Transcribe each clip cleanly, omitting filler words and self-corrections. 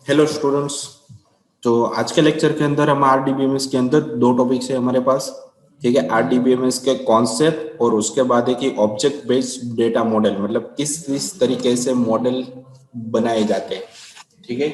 Hello students. तो आज के लेक्चर के अंदर हम आरडीबीएमएस के अंदर दो टॉपिक्स है हमारे पास। ठीक है, आरडीबीएमएस के कॉन्सेप्ट और उसके बाद है कि ऑब्जेक्ट बेस्ड डेटा मॉडल, मतलब किस किस तरीके से मॉडल बनाए जाते हैं। ठीक है,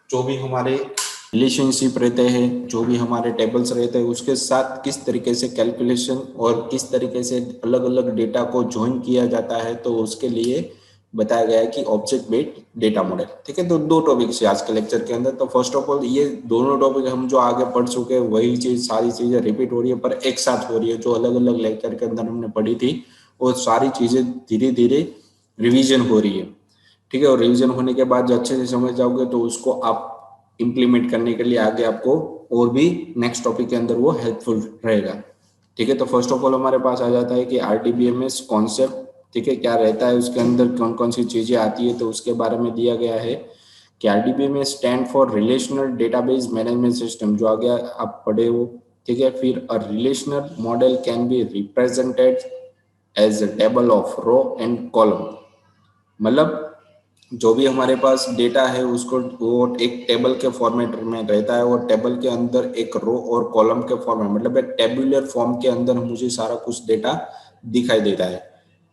जो भी हमारे रिलेशनशिप रहते हैं, जो भी हमारे टेबल्स रहते हैं, उसके साथ किस तरीके से कैलकुलेशन और किस तरीके से अलग अलग डेटा को ज्वाइन किया जाता है, तो उसके लिए बताया गया है कि ऑब्जेक्ट बेस्ड डेटा मॉडल। ठीक है, तो दो टॉपिक है आज के लेक्चर के अंदर। तो फर्स्ट ऑफ ऑल ये दोनों टॉपिक हम जो आगे पढ़ चुके हैं वही चीज, सारी चीजें रिपीट हो रही है पर एक साथ हो रही है। जो अलग अलग लेक्चर के अंदर हमने पढ़ी थी वो सारी चीजें धीरे धीरे रिवीजन हो रही है। ठीक है, और रिवीजन होने के बाद जो अच्छे से समझ जाओगे तो उसको आप इम्प्लीमेंट करने के लिए आगे आपको और भी नेक्स्ट टॉपिक के अंदर वो हेल्पफुल रहेगा। ठीक है, तो फर्स्ट ऑफ ऑल हमारे पास आ जाता है कि आरडीबीएमएस कॉन्सेप्ट। ठीक है, क्या रहता है उसके अंदर, कौन कौन सी चीजें आती है, तो उसके बारे में दिया गया है कि RDBMS stand for relational database management system, जो आगे आप पढ़े हो। ठीक है, फिर a relational model can be represented as a table of row and column. मतलब जो भी हमारे पास डेटा है उसको वो एक टेबल के फॉर्मेट में रहता है, और टेबल के अंदर एक रो और कॉलम के फॉर्म में, मतलब एक टेबुलर फॉर्म के अंदर मुझे सारा कुछ डेटा दिखाई देता है।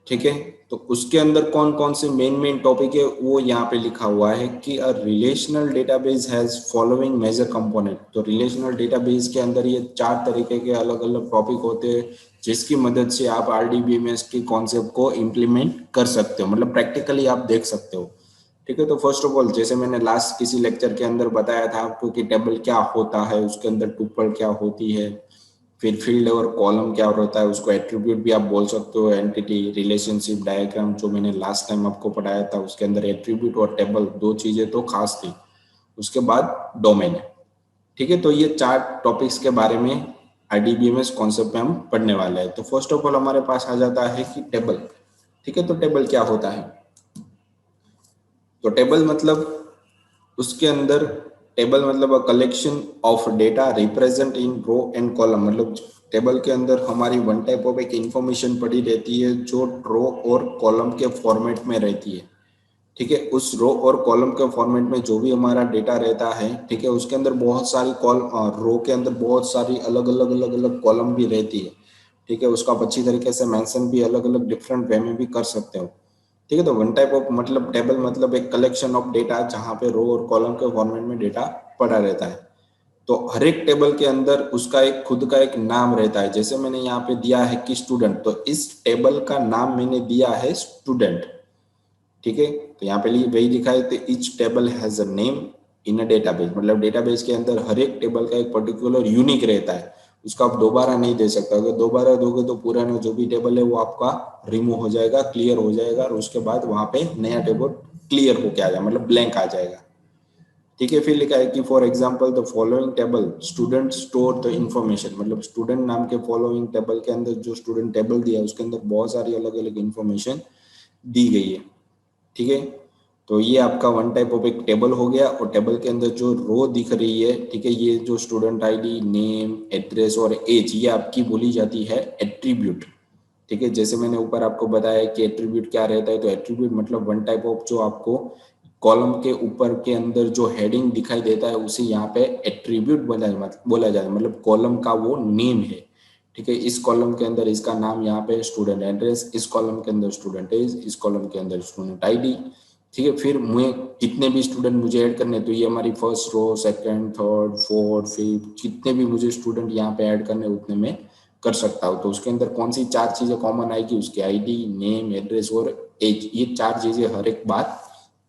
ठीक है, तो उसके अंदर कौन कौन से मेन टॉपिक है वो यहाँ पे लिखा हुआ है कि a relational database has following major component. तो रिलेशनल डेटाबेस के अंदर ये चार तरीके के अलग अलग टॉपिक होते हैं जिसकी मदद से आप आरडीबीएमएस के कॉन्सेप्ट को इम्प्लीमेंट कर सकते हो, मतलब प्रैक्टिकली आप देख सकते हो। ठीक है, तो फर्स्ट ऑफ ऑल जैसे मैंने लास्ट किसी लेक्चर के अंदर बताया था आपको कि टेबल क्या होता है, उसके अंदर टुपल क्या होती है, फिर फील्ड और कॉलम क्या होता है, उसको एट्रीब्यूट भी आप बोल सकते हो, एंटिटी रिलेशनशिप डायग्राम जो मैंने लास्ट टाइम आपको पढ़ाया था उसके अंदर एट्रीब्यूट और टेबल दो चीजें तो खास थी। उसके बाद डोमेन है। ठीक है, तो ये चार टॉपिक्स के बारे में आईडीबीएमएस कॉन्सेप्ट में हम पढ़ने वाले हैं। तो फर्स्ट ऑफ ऑल हमारे पास आ जाता है कि टेबल। ठीक है, तो टेबल क्या होता है। तो टेबल मतलब उसके अंदर, टेबल मतलब a collection of data represent in row and column. मतलब टेबल के अंदर हमारी वन टाइप ऑफ एक इंफॉर्मेशन पड़ी रहती है जो रो और कॉलम के फॉर्मेट में रहती है। ठीक है, उस रो और कॉलम के फॉर्मेट में जो भी हमारा डेटा रहता है, ठीक है, उसके अंदर बहुत सारी रो के अंदर बहुत सारी अलग अलग कॉलम भी रहती है। ठीक है, उसका आप अच्छी तरीके से मेंशन भी अलग अलग डिफरेंट वे में भी कर सकते हो। ठीक है, तो वन टाइप ऑफ मतलब टेबल मतलब एक कलेक्शन ऑफ डेटा जहाँ पे रो और कॉलम के फॉर्मेट में डेटा पड़ा रहता है। तो हर एक टेबल के अंदर उसका एक खुद का एक नाम रहता है। जैसे मैंने यहाँ पे दिया है कि स्टूडेंट, तो इस टेबल का नाम मैंने दिया है स्टूडेंट। ठीक है, तो यहाँ पे वही लिखा है कि each table has a name in a database. मतलब डेटाबेस के अंदर हर एक टेबल का एक पर्टिकुलर यूनिक रहता है, उसको आप दोबारा नहीं दे सकते। अगर दोबारा दोगे तो पुराना जो भी टेबल है वो आपका रिमूव हो जाएगा, क्लियर हो जाएगा, और उसके बाद वहां पे नया टेबल क्लियर होके आ जाएगा, मतलब ब्लैंक आ जाएगा। ठीक है, फिर लिखा है कि for example the following table student store the information. मतलब स्टूडेंट नाम के फॉलोइंग टेबल के अंदर जो स्टूडेंट टेबल दिया है उसके अंदर बहुत सारी अलग अलग इन्फॉर्मेशन दी गई है। ठीक है, तो ये आपका वन टाइप ऑफ एक टेबल हो गया, और टेबल के अंदर जो रो दिख रही है, ठीक है, ये जो स्टूडेंट आईडी, नेम, एड्रेस और एज, ये आपकी बोली जाती है एट्रीब्यूट। ठीक है, जैसे मैंने ऊपर आपको बताया कि एट्रीब्यूट क्या रहता है, तो एट्रीब्यूट मतलब वन टाइप ऑफ जो आपको कॉलम के ऊपर के अंदर जो हेडिंग दिखाई देता है उसे यहाँ पे एट्रीब्यूट बोला जाता है, मतलब कॉलम का वो नेम है। ठीक है, इस कॉलम के अंदर इसका नाम यहाँ पे स्टूडेंट एड्रेस, इस कॉलम के अंदर स्टूडेंट एज, इस कॉलम के अंदर स्टूडेंट आईडी। ठीक है, फिर मैं कितने भी स्टूडेंट मुझे ऐड करने, तो ये हमारी first row, second, third, fourth, fifth, जितने भी मुझे स्टूडेंट यहाँ पे ऐड करने उतने में कर सकता हूँ। तो उसके अंदर कौन सी चार चीजें कॉमन आएगी, उसकी आईडी, नेम, एड्रेस और एज, ये चार चीजें हर एक बात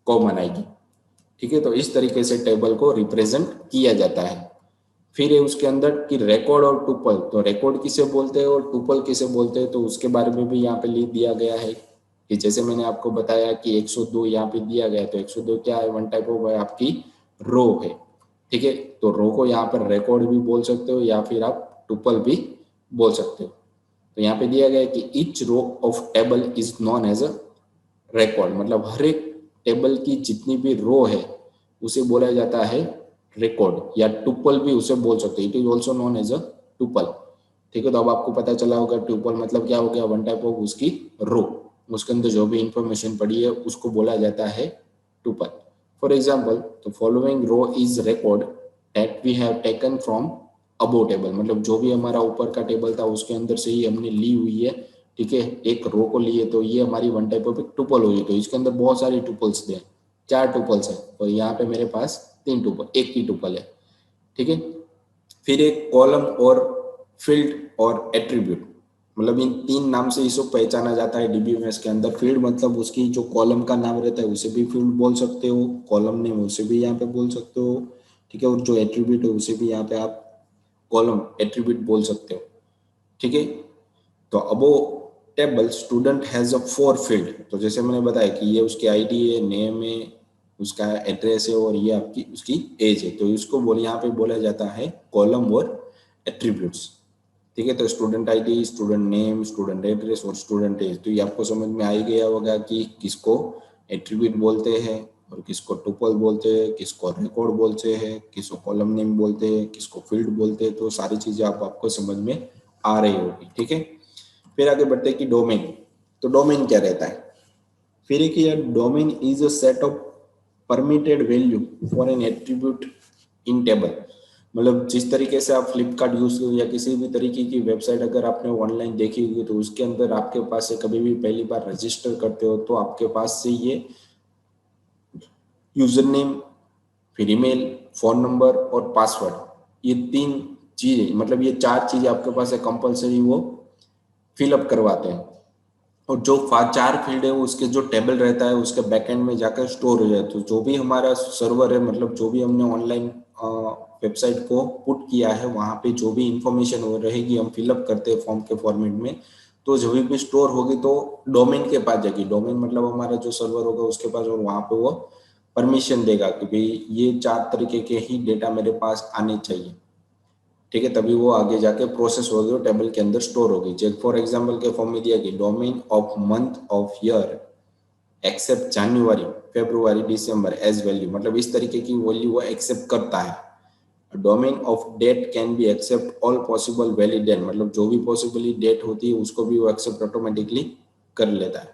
कॉमन आएगी। ठीक है, तो इस तरीके से टेबल को रिप्रेजेंट किया जाता है। फिर है उसके अंदर कि रिकॉर्ड और टुपल। तो रिकॉर्ड किसे बोलते हैं और टुपल किसे बोलते हैं, तो उसके बारे में भी यहाँ पे लिख दिया गया है कि जैसे मैंने आपको बताया कि 102 यहाँ पे दिया गया है, तो 102 क्या है, वन टाइप ऑफ आपकी रो है। ठीक है, तो रो को यहाँ पर रिकॉर्ड भी बोल सकते हो या फिर आप टुपल भी बोल सकते हो। तो यहाँ पे दिया गया है कि each row of table is known as a record. मतलब हर एक टेबल की जितनी भी रो है उसे बोला जाता है रिकॉर्ड, या टुपल भी उसे बोल सकते हैं, it is also known as a tuple. ठीक है, तो अब आपको पता चला होगा टुपल मतलब क्या हो गया, वन टाइप ऑफ उसकी रो, उसके अंदर जो भी इंफॉर्मेशन पड़ी है उसको बोला जाता है टुपल। फॉर एग्जाम्पल तो following row is record that we have taken from above table, मतलब जो भी हमारा ऊपर का टेबल था उसके अंदर से ही हमने ली हुई है, ठीक है, एक रो को लिए, तो ये हमारी वन टाइप ऑफ एक टुपल हुई, तो इसके अंदर बहुत सारी टुपल्स थे, 4 टुपल्स है, और यहाँ पे मेरे पास 3 टुपल, एक ही टुपल है, ठीक है। फिर एक कॉलम और फील्ड और एट्रीब्यूट, मतलब इन 3 नाम से इसको पहचाना जाता है डीबीएमएस के अंदर। फील्ड मतलब उसकी जो कॉलम का नाम रहता है उसे भी फील्ड बोल सकते हो, कॉलम नेम उसे भी यहाँ पे बोल सकते हो, ठीक है, और जो एट्रीब्यूट है उसे भी यहाँ पे आप कॉलम एट्रीब्यूट बोल सकते हो, ठीक है। तो above table student has a 4 field, तो जैसे मैंने बताया कि ये उसकी आईडी है, नेम है, उसका एड्रेस है, और ये आपकी उसकी एज है, तो इसको यहाँ पे बोला जाता है कॉलम और एट्रीब्यूट्स, ठीक है। तो student ID, student name, student address और स्टूडेंट एज, तो ये आपको समझ में आ ही गया होगा कि किसको एट्रीब्यूट बोलते हैं और किसको टुपल बोलते हैं, किसको रिकॉर्ड बोलते हैं, किसको कॉलम नेम बोलते हैं, किसको फील्ड बोलते हैं, तो सारी चीजें आपको समझ में आ रही होगी, ठीक है। फिर आगे बढ़ते हैं कि डोमेन, तो डोमेन क्या रहता है। फिर एक ये domain is a set of permitted value for an attribute in table, मतलब जिस तरीके से आप फ्लिपकार्ट यूज या किसी भी तरीके की वेबसाइट अगर आपने ऑनलाइन देखी हुई तो उसके अंदर आपके पास से कभी भी पहली बार रजिस्टर करते हो तो आपके पास से ये यूजर नेम, फिर ईमेल, फोन नंबर और पासवर्ड, ये 3 चीजें, मतलब ये 4 चीजें आपके पास है कंपलसरी, वो फिलअप करवाते हैं, और जो 4 फील्ड है उसके जो टेबल रहता है उसके बैकएंड में जाकर स्टोर हो जाए, तो जो भी हमारा सर्वर है, मतलब जो भी हमने ऑनलाइन वेबसाइट को पुट किया है वहां पे जो भी इंफॉर्मेशन वो रहेगी हम फिलअप करते हैं फॉर्म के फॉर्मेट में, तो जब भी स्टोर होगी तो डोमेन के पास जाएगी, डोमेन मतलब हमारा जो सर्वर होगा उसके पास, और वहां पे वो परमिशन देगा कि भाई ये 4 तरीके के ही डेटा मेरे पास आने चाहिए, ठीक है, तभी वो आगे जाके प्रोसेस होगी और टेबल के अंदर स्टोर होगी। चेक फॉर एग्जांपल के फॉर्म में दिया कि domain of month of year accept January, February, December as value, मतलब इस तरीके की वैल्यू वो एक्सेप्ट करता है। Domain of date can be accept all possible valid date, मतलब जो भी पॉसिबली डेट होती है उसको भी वो एक्सेप्ट ऑटोमेटिकली कर लेता है।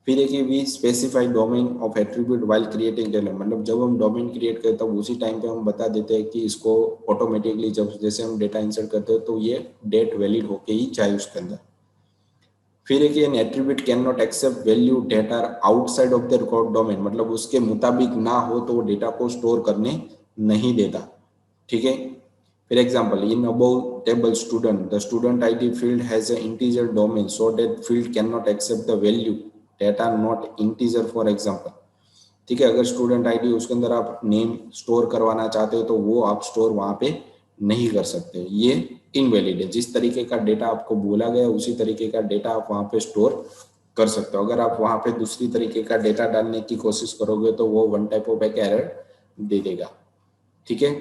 फिर एक we specify domain of attribute while creating table, मतलब जब हम डोमेन क्रिएट करते हैं तब उसी टाइम पे हम बता देते हैं कि इसको ऑटोमेटिकली जब जैसे हम डेटा इंसर्ट करते हैं तो ये डेट वैलिड होके ही चाहिए उसके अंदर। फिर एक an attribute can not accept value that are outside of the record domain, मतलब उसके मुताबिक ना हो तो वो डेटा को स्टोर करने नहीं देता, ठीक है। फिर example in above table student the student ID field has a integer domain so that field can not accept the value that are not integer for example, ठीक है। अगर स्टूडेंट आईडी उसके अंदर आप नेम स्टोर करवाना चाहते हो तो वो आप स्टोर वहां पे नहीं कर सकते, ये इनवैलिड है। जिस तरीके का डेटा आपको बोला गया उसी तरीके का डेटा आप वहां पे स्टोर कर सकते हो, अगर आप वहां पे दूसरी तरीके का डेटा डालने की कोशिश करोगे तो वो वन टाइप ऑफ एक एरर दे देगा, ठीक है।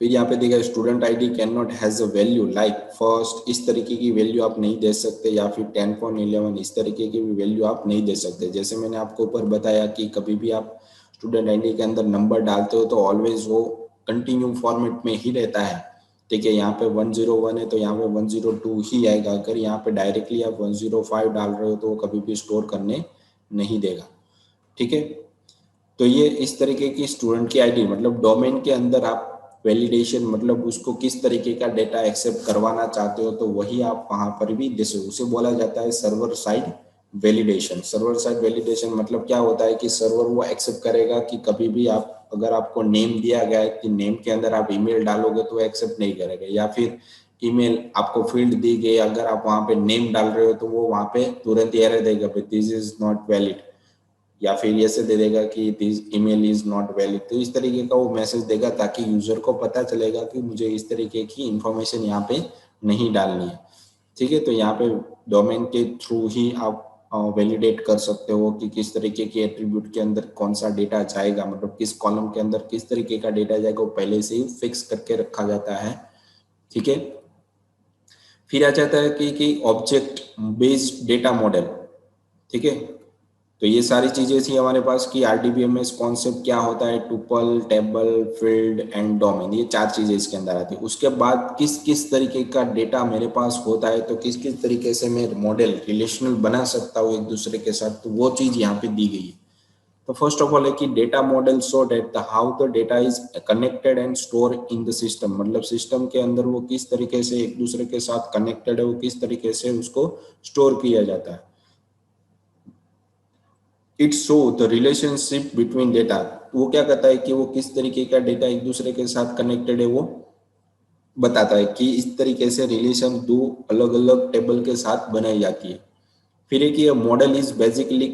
फिर यहाँ पे देखा student ID can not has a value like first, इस तरीके की वैल्यू आप नहीं दे सकते, या फिर 10.11 इस तरीके की भी वैल्यू आप नहीं दे सकते। जैसे मैंने आपको ऊपर बताया कि कभी भी आप स्टूडेंट आईडी के अंदर नंबर डालते हो तो ऑलवेज वो कंटिन्यू फॉर्मेट में ही रहता है, ठीक है। यहाँ पे 101 है तो यहाँ पे 102 ही आएगा, अगर यहाँ पे डायरेक्टली आप 105 डाल रहे हो तो वो कभी भी स्टोर करने नहीं देगा, ठीक है। तो ये इस तरीके की स्टूडेंट की आईडी, मतलब डोमेन के अंदर आप वैलिडेशन, मतलब उसको किस तरीके का डेटा एक्सेप्ट करवाना चाहते हो तो वही आप वहां पर भी दे सकते, उसे बोला जाता है server side validation. Server side validation मतलब क्या होता है कि सर्वर वो एक्सेप्ट करेगा कि कभी भी आप अगर आपको नेम दिया गया है कि नेम के अंदर आप ईमेल डालोगे तो एक्सेप्ट नहीं करेगा, या फिर ईमेल आपको फील्ड दी गई अगर आप वहां पे नेम डाल रहे हो तो वो वहां पे तुरंत एरर देगा दिस इज नॉट वैलिड, या फिर ये से दे देगा कि this email is not valid, तो इस तरीके का वो मैसेज देगा ताकि यूजर को पता चलेगा कि मुझे इस तरीके की इंफॉर्मेशन यहाँ पे नहीं डालनी है, ठीक है। तो यहाँ पे डोमेन के थ्रू ही आप वैलिडेट कर सकते हो कि किस तरीके के एट्रीब्यूट के अंदर कौन सा डेटा जाएगा, मतलब किस कॉलम के अंदर किस तरीके का डेटा जाएगा वो पहले से ही फिक्स करके रखा जाता है, ठीक है। फिर आ जाता है कि ऑब्जेक्ट बेस्ड डेटा मॉडल, ठीक है। तो ये सारी चीजें थी हमारे पास कि आरडीबीएमएस कॉन्सेप्ट क्या होता है, tuple, table, field and domain, ये 4 चीजें इसके अंदर आती है। उसके बाद किस किस तरीके का डेटा मेरे पास होता है तो किस किस तरीके से मैं मॉडल रिलेशनल बना सकता हूँ एक दूसरे के साथ, तो वो चीज यहाँ पे दी गई है। तो फर्स्ट ऑफ ऑल है कि data model so that how the data is connected and store in the system, मतलब सिस्टम के अंदर वो किस तरीके से एक दूसरे के साथ कनेक्टेड है, वो किस तरीके से उसको स्टोर किया जाता है। It show the relationship between data, वो क्या कहता है कि वो किस तरीके का डेटा एक दूसरे के साथ कनेक्टेड है, वो बताता है कि इस तरीके से रिलेशन दो अलग अलग टेबल के साथ बनाई जाती है। फिर एक ये model is basically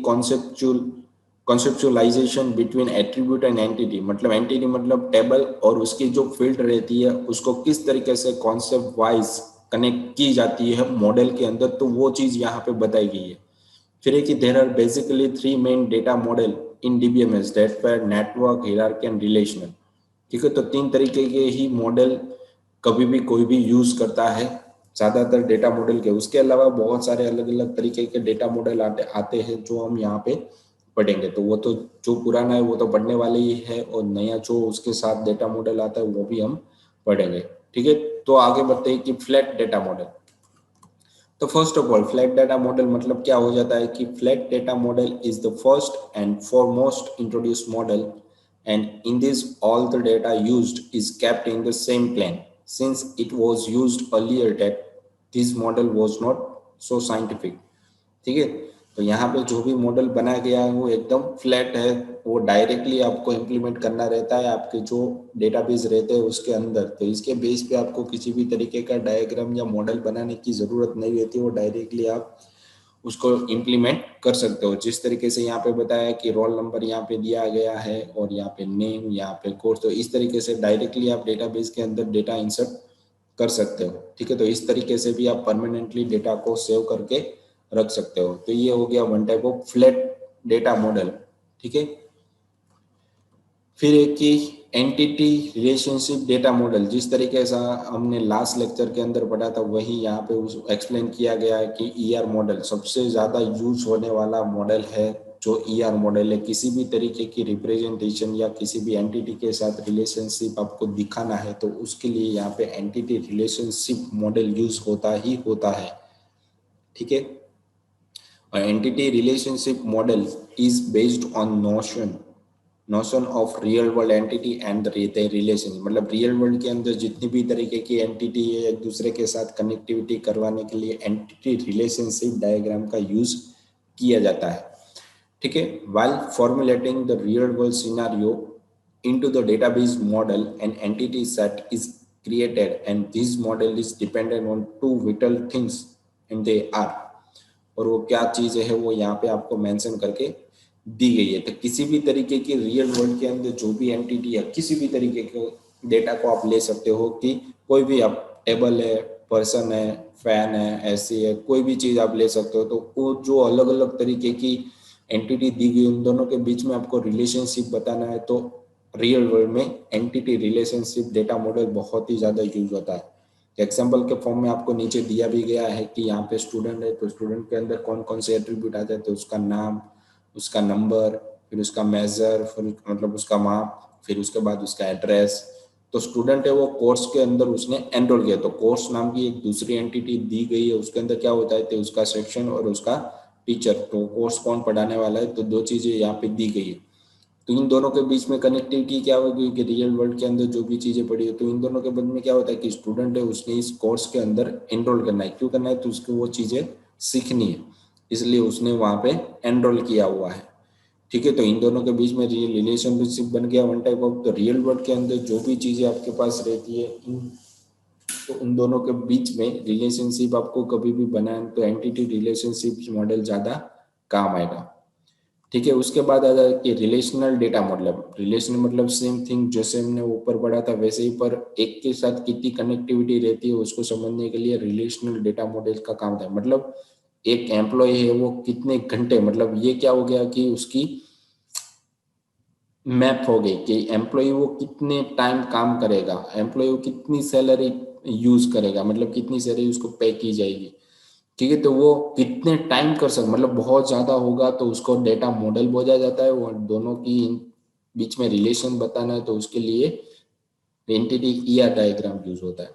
conceptualisation between attribute and entity, मतलब एंटिटी मतलब टेबल और उसकी जो फील्ड रहती है उसको किस तरीके से कॉन्सेप्ट वाइज कनेक्ट की जाती है मॉडल के अंदर, तो वो चीज यहाँ पे बताई गई है। फिर एक there are basically three main data model in DBMS that were network, hierarchy and relational. ठीक है, तो तीन तरीके के ही मॉडल कभी भी कोई भी यूज करता है ज्यादातर डेटा मॉडल के। उसके अलावा बहुत सारे अलग अलग तरीके के डेटा मॉडल आते हैं जो हम यहाँ पे पढ़ेंगे। तो वो तो जो पुराना है वो तो पढ़ने वाले ही है, और नया जो उसके साथ डेटा मॉडल आता है वो भी हम पढ़ेंगे। ठीक है, तो आगे बढ़ते हैं कि फ्लैट डेटा मॉडल। तो first of all flat data model मतलब क्या हो जाता है कि flat data model is the first and foremost introduced model, and in this all the data used is kept in the same plane, since it was used earlier that this model was not so scientific। ठीक है, तो यहाँ पे जो भी model बनाया गया है वो एकदम फ्लैट है, वो डायरेक्टली आपको इम्प्लीमेंट करना रहता है आपके जो डेटाबेस रहते हैं उसके अंदर। तो इसके बेस पे आपको किसी भी तरीके का डायग्राम या मॉडल बनाने की ज़रूरत नहीं रहती, वो डायरेक्टली आप उसको इम्प्लीमेंट कर सकते हो। जिस तरीके से यहाँ पे बताया कि रोल नंबर यहाँ पे दिया गया है और यहाँ पे नेम, यहाँ पे कोर्स, तो इस तरीके से डायरेक्टली आप डेटाबेस के अंदर डेटा इंसर्ट कर सकते हो। ठीक है, तो इस तरीके से भी आप परमानेंटली डेटा को सेव करके रख सकते हो। तो ये हो गया one type of flat data model. ठीक है, फिर एक की एंटिटी रिलेशनशिप डेटा मॉडल, जिस तरीके से हमने लास्ट लेक्चर के अंदर पढ़ा था वही यहाँ पे एक्सप्लेन किया गया है कि ईआर मॉडल सबसे ज्यादा यूज होने वाला मॉडल है। जो ईआर मॉडल है, किसी भी तरीके की रिप्रेजेंटेशन या किसी भी एंटिटी के साथ रिलेशनशिप आपको दिखाना है तो उसके लिए यहाँ पे एंटिटी रिलेशनशिप मॉडल यूज होता ही होता है। ठीक है, entity relationship model is based on notion of real world entity and relation, मतलब रियल वर्ल्ड के अंदर जितनी भी तरीके की एंटिटी है एक दूसरे के साथ कनेक्टिविटी करवाने के लिए एंटिटी रिलेशनशिप डायग्राम का यूज किया जाता है। ठीक है, while formulating the real world scenario into the database model, an entity set is created and this model is dependent on two vital things, and they are, और वो क्या चीजें है वो यहाँ पे आपको मेंशन करके दी गई है। तो किसी भी तरीके की रियल वर्ल्ड के अंदर जो भी एंटिटी है, किसी भी तरीके के डेटा को आप ले सकते हो कि कोई भी आप टेबल है, पर्सन है, फैन है, ऐसी है, कोई भी चीज आप ले सकते हो। तो वो जो अलग अलग तरीके की एंटिटी दी गई उन दोनों के बीच में आपको रिलेशनशिप बताना है, तो रियल वर्ल्ड में एंटिटी रिलेशनशिप डेटा मॉडल बहुत ही ज्यादा यूज होता है। एग्जाम्पल के फॉर्म में आपको नीचे दिया भी गया है कि यहाँ पे स्टूडेंट है तो स्टूडेंट के अंदर कौन कौन से एट्रीब्यूट आ जाते हैं, उसका नाम, उसका नंबर, फिर उसका मेजर, फिर मतलब उसका माप, फिर उसके बाद उसका एड्रेस। तो स्टूडेंट है वो कोर्स के अंदर उसने एनरोल किया, तो कोर्स नाम की एक दूसरी एंटिटी दी गई है, उसके अंदर क्या होता है तो उसका सेक्शन और उसका टीचर, तो कोर्स कौन पढ़ाने वाला है, तो दो चीजें यहाँ पे दी गई है। तो इन दोनों के बीच में कनेक्टिविटी क्या होगी कि रियल वर्ल्ड के अंदर जो भी चीजें पड़ी है तो इन दोनों के बीच में क्या होता है कि स्टूडेंट है उसने इस कोर्स के अंदर एनरोल करना है, क्यों करना है तो उसको वो चीजें सीखनी है, इसलिए उसने वहां पे एनरोल किया हुआ है। ठीक है, तो इन दोनों के बीच में रिलेशनशिप बन गया वन टाइप ऑफ। तो रियल वर्ल्ड के अंदर जो भी चीजें आपके पास रहती है तो उन दोनों के बीच में रिलेशनशिप आपको कभी भी बनाए तो एंटिटी रिलेशनशिप मॉडल ज्यादा काम आएगा। ठीक है, उसके बाद आ जाए कि रिलेशनल डेटा मॉडल। रिलेशनल मतलब सेम थिंग जैसे हमने ऊपर पढ़ा था वैसे ही, पर एक के साथ कितनी कनेक्टिविटी रहती है उसको समझने के लिए रिलेशनल डेटा मॉडल का काम था। मतलब एक एम्प्लॉय है वो कितने घंटे, मतलब ये क्या हो गया कि उसकी मैप हो गई कि एम्प्लॉय वो कितने टाइम काम करेगा, एम्प्लॉय वो कितनी सैलरी यूज करेगा, मतलब कितनी सैलरी उसको पे की जाएगी। ठीक है, तो वो कितने टाइम कर सकते, मतलब बहुत ज्यादा होगा तो उसको डेटा मॉडल बोला जाता है। वो दोनों की बीच में रिलेशन बताना है तो उसके लिए एंटिटी ईआर डायग्राम यूज होता है।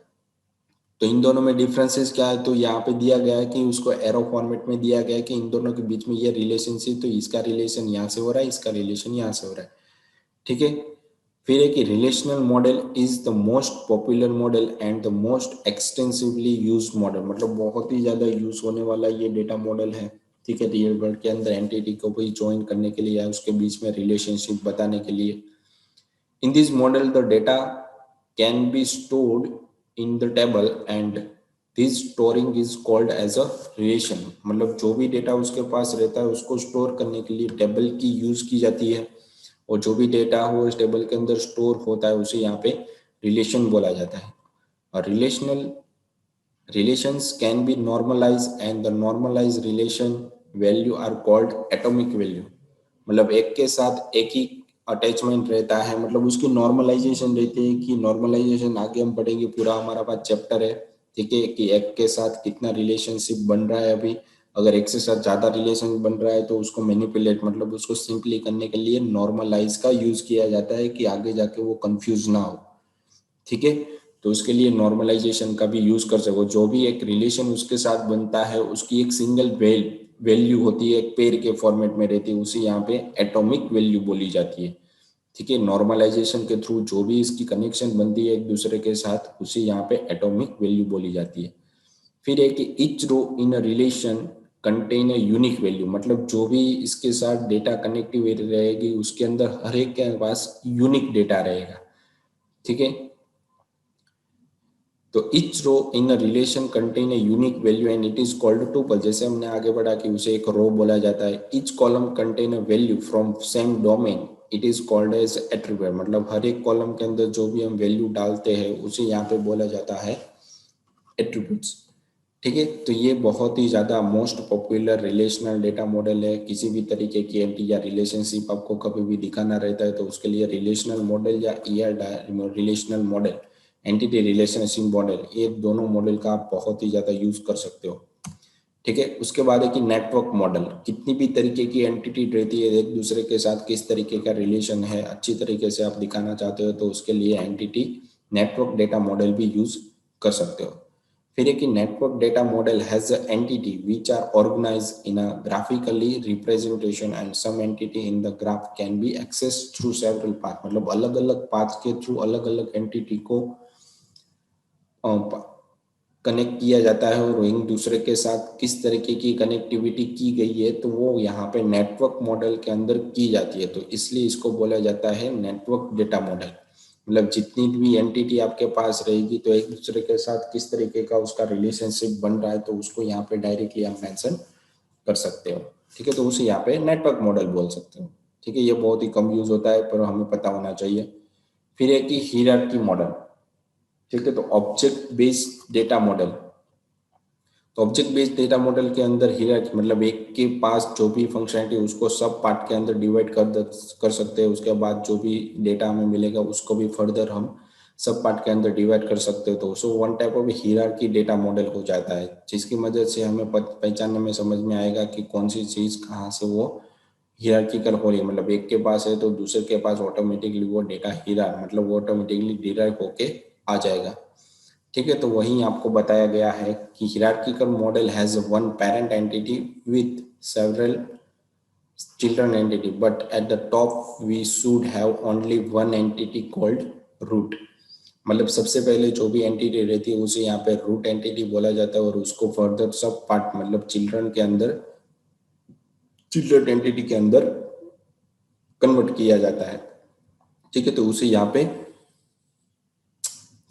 तो इन दोनों में डिफरेंसेस क्या है, तो यहाँ पे दिया गया है कि उसको एरो फॉर्मेट में दिया गया है कि इन दोनों के बीच में ये रिलेशनशिप, तो इसका रिलेशन यहाँ से हो रहा है, इसका रिलेशन यहाँ से हो रहा है, ठीक है। फिर है कि relational model is the most popular model and the most extensively used model, मतलब बहुत ही ज्यादा यूज होने वाला ये डेटा मॉडल है, ठीक है। रियल वर्ल्ड के अंदर एंटिटी को भी ज्वाइन करने के लिए या उसके बीच में रिलेशनशिप बताने के लिए। In this model, the data can be stored in the table and this storing is called as a relation, मतलब जो भी डेटा उसके पास रहता है उसको स्टोर करने के लिए टेबल की यूज की जाती है, और जो भी डेटा हो इस टेबल के अंदर स्टोर होता है उसे यहाँ पे रिलेशन बोला जाता है। और relational relations can be normalized and the normalized relation value are called atomic value, मतलब एक के साथ एक ही अटैचमेंट रहता है, मतलब उसकी नॉर्मलाइजेशन रहती है कि नॉर्मलाइजेशन आगे हम पढ़ेंगे, पूरा हमारा पास चैप्टर है, ठीक है, कि एक के साथ कितना रिलेशनशिप बन रहा है। अभी अगर एक से साथ ज्यादा रिलेशन बन रहा है तो उसको मैनिपुलेट, मतलब उसको सिंपली करने के लिए नॉर्मलाइज का यूज किया जाता है कि आगे जाके वो कंफ्यूज ना हो, ठीक है। तो उसके लिए नॉर्मलाइजेशन का भी यूज कर सको, जो भी एक रिलेशन उसके साथ बनता है उसकी एक सिंगल वैल्यू होती है, एक पेयर के फॉर्मेट में रहती है, उसे यहाँ पे एटॉमिक वैल्यू बोली जाती है, ठीक है। नॉर्मलाइजेशन के थ्रू जो भी इसकी कनेक्शन बनती है एक दूसरे के साथ उसे यहाँ पे एटॉमिक वैल्यू बोली जाती है। फिर है कि each row in a relation contain a unique value, मतलब जो भी इसके साथ डेटा कनेक्टिविटी रहेगी उसके अंदर हर एक के पास यूनिक डेटा रहेगा, ठीक है। तो each row in a relation contain a unique value and it is called tuple, जैसे हमने आगे बढ़ा कि उसे एक रो बोला जाता है। Each column contain a value from same domain, it is called as attribute, मतलब हर एक कॉलम के अंदर जो भी हम वैल्यू डालते हैं उसे यहाँ पे बोला जाता है एट्रीब्यूट्स, ठीक है। तो ये बहुत ही ज्यादा most popular relational data model है। किसी भी तरीके की एंटी या रिलेशनशिप आपको कभी भी दिखाना रहता है तो उसके लिए रिलेशनल मॉडल या relational model, entity relationship model, ये दोनों मॉडल का आप बहुत ही ज्यादा यूज कर सकते हो, ठीक है। उसके बाद है कि नेटवर्क मॉडल, कितनी भी तरीके की एंटिटी रहती है एक दूसरे के साथ किस तरीके का रिलेशन है अच्छी तरीके से आप दिखाना चाहते हो तो उसके लिए एंटिटी नेटवर्क डेटा मॉडल भी यूज कर सकते हो। फिर एक network data model has a entity which are organized in a graphically representation and some entity in the graph can be access through several path, मतलब अलग अलग पाथ के थ्रू अलग अलग एंटिटी को कनेक्ट किया जाता है और एक दूसरे के साथ किस तरीके की कनेक्टिविटी की गई है तो वो यहाँ पे नेटवर्क मॉडल के अंदर की जाती है, तो इसलिए इसको बोला जाता है नेटवर्क डेटा मॉडल। मतलब जितनी भी एंटिटी आपके पास रहेगी तो एक दूसरे के साथ किस तरीके का उसका रिलेशनशिप बन रहा है तो उसको यहाँ पे डायरेक्टली आप मेंशन कर सकते हो, ठीक है। तो उसे यहाँ पे नेटवर्क मॉडल बोल सकते हो, ठीक है। ये बहुत ही कम यूज होता है पर हमें पता होना चाहिए। फिर एक हियरार्की मॉडल, ठीक है। तो ऑब्जेक्ट बेस्ड डेटा मॉडल, तो ऑब्जेक्ट बेस्ड डेटा मॉडल के अंदर हियरार्की मतलब एक के पास जो भी फंक्शनलिटी उसको सब पार्ट के अंदर डिवाइड कर सकते हैं, उसके बाद जो भी डेटा हमें मिलेगा उसको भी फर्दर हम सब पार्ट के अंदर डिवाइड कर सकते हो, तो उसको one type of hierarchy data model हो जाता है, जिसकी मदद से हमें पहचानने में समझ में आएगा कि कौन सी चीज कहाँ से वो हियरार्किकल हो रही है, मतलब एक के पास है तो दूसरे के पास ऑटोमेटिकली वो डेटा हियरार मतलब वो ऑटोमेटिकली डिराइव होके आ जाएगा, ठीक है। तो वहीं आपको बताया गया है कि hierarchical model has one parent entity with several children entity, but at the top we should have only one entity called root, मतलब सबसे पहले जो भी एंटिटी रहती है उसे यहाँ पे रूट एंटिटी बोला जाता है और उसको फर्दर सब पार्ट मतलब चिल्ड्रन एंटिटी के अंदर कन्वर्ट किया जाता है, ठीक है। तो उसे यहाँ पे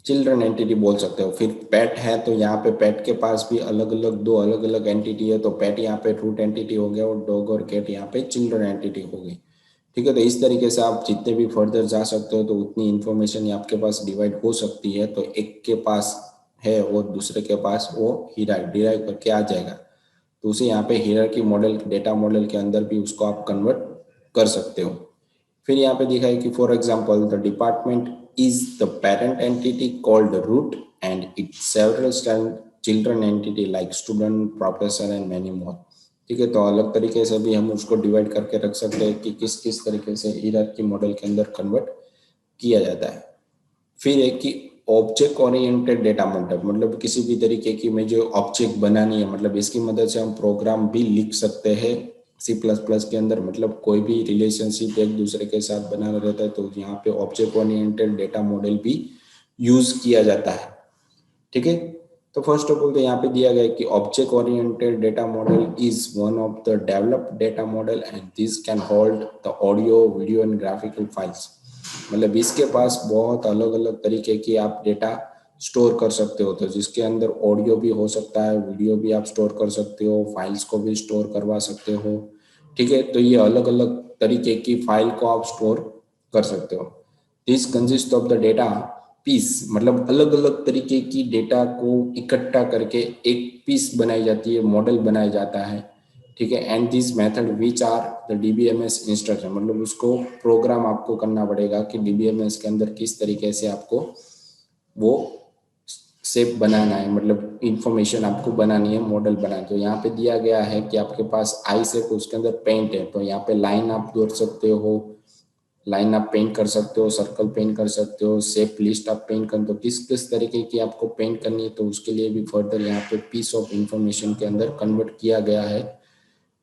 चिल्ड्रन एंटिटी बोल सकते हो। फिर पेट है तो यहाँ पे पेट के पास भी अलग अलग दो अलग अलग एंटिटी है, तो पेट यहाँ पे रूट एंटिटी हो गया और डॉग और कैट यहाँ पे चिल्ड्रन एंटिटी हो गई, ठीक है। तो इस तरीके से आप जितने भी फर्दर जा सकते हो तो उतनी इंफॉर्मेशन आपके पास डिवाइड हो सकती है, तो एक के पास है और दूसरे के पास वो डिराइव करके आ जाएगा, तो उसे यहाँ पे हियरार्की मॉडल डेटा मॉडल के अंदर भी उसको आप कन्वर्ट कर सकते हो। फिर यहाँ पे दिखा है कि for example the department is the parent entity called root and it several children entity like student professor and many more, ठीक है। तो अलग तरीके से भी हम उसको डिवाइड करके रख सकते हैं कि किस किस तरीके से हियरार्की मॉडल के अंदर कन्वर्ट किया जाता है। फिर एक कि ऑब्जेक्ट ओरिएंटेड डेटा मॉडल, मतलब किसी भी तरीके की में जो ऑब्जेक्ट बनानी है, मतलब इसकी मदद से हम प्रोग्राम भी लिख सकते हैं C++ के अंदर। मतलब कोई भी रिलेशनशिप एक दूसरे के साथ बनाना रहता है तो यहाँ पे ऑब्जेक्ट ओरिएंटेड डेटा मॉडल भी यूज किया जाता है। ठीक है, तो फर्स्ट ऑफ ऑल तो यहाँ पे दिया गया है कि object oriented data model is one of the developed data model and this can hold the audio, video and graphical files. मतलब इसके पास बहुत अलग अलग तरीके की आप डेटा स्टोर कर सकते हो, तो जिसके अंदर ऑडियो भी हो सकता है, वीडियो भी आप स्टोर कर सकते हो, फाइल्स को भी स्टोर करवा सकते हो। ठीक है, तो ये अलग अलग तरीके की फाइल को आप स्टोर कर सकते हो। This consist of the data piece, मतलब अलग अलग तरीके की डेटा को इकट्ठा करके एक पीस बनाई जाती है, मॉडल बनाया जाता है। ठीक है, and this method which are the DBMS instruction, मतलब उसको प्रोग्राम आपको करना पड़ेगा कि डीबीएमएस के अंदर किस तरीके से आपको वो शेप बनाना है, मतलब इंफॉर्मेशन आपको बनानी है, मॉडल बनाना है। तो यहाँ पे दिया गया है कि आपके पास आई शेप, उसके अंदर पेंट है, तो यहाँ पे लाइन आप जोड़ सकते हो, लाइन आप पेंट कर सकते हो, सर्कल पेंट कर सकते हो, शेप लिस्ट आप पेंट कर दो, किस किस तरीके की आपको पेंट करनी है, तो उसके लिए भी फर्दर यहाँ पे पीस ऑफ इंफॉर्मेशन के अंदर कन्वर्ट किया गया है।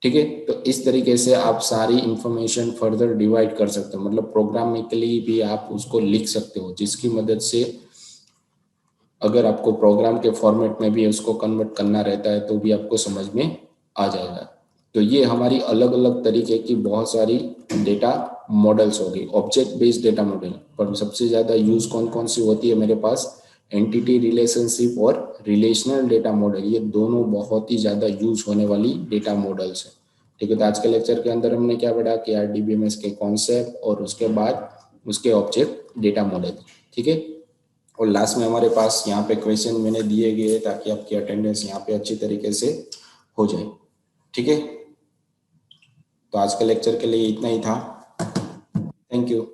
ठीक है, तो इस तरीके से आप सारी इंफॉर्मेशन फर्दर डिवाइड कर सकते हो, मतलब प्रोग्रामिकली भी आप उसको लिख सकते हो, जिसकी मदद से अगर आपको प्रोग्राम के फॉर्मेट में भी उसको कन्वर्ट करना रहता है तो भी आपको समझ में आ जाएगा। तो ये हमारी अलग अलग तरीके की बहुत सारी डेटा मॉडल्स होगी, ऑब्जेक्ट बेस्ड डेटा मॉडल। पर सबसे ज्यादा यूज कौन कौन सी होती है मेरे पास, एंटिटी रिलेशनशिप और रिलेशनल डेटा मॉडल, ये दोनों बहुत ही ज्यादा यूज होने वाली डेटा मॉडल्स है। ठीक है, तो आज के लेक्चर के अंदर हमने क्या पढ़ा कि आरडीबीएमएस के कॉन्सेप्ट और उसके बाद उसके ऑब्जेक्ट डेटा मॉडल। ठीक है, और लास्ट में हमारे पास यहाँ पे क्वेश्चन मैंने दिए गए ताकि आपकी अटेंडेंस यहाँ पे अच्छी तरीके से हो जाए। ठीक है, तो आज के लेक्चर के लिए इतना ही था। Thank you.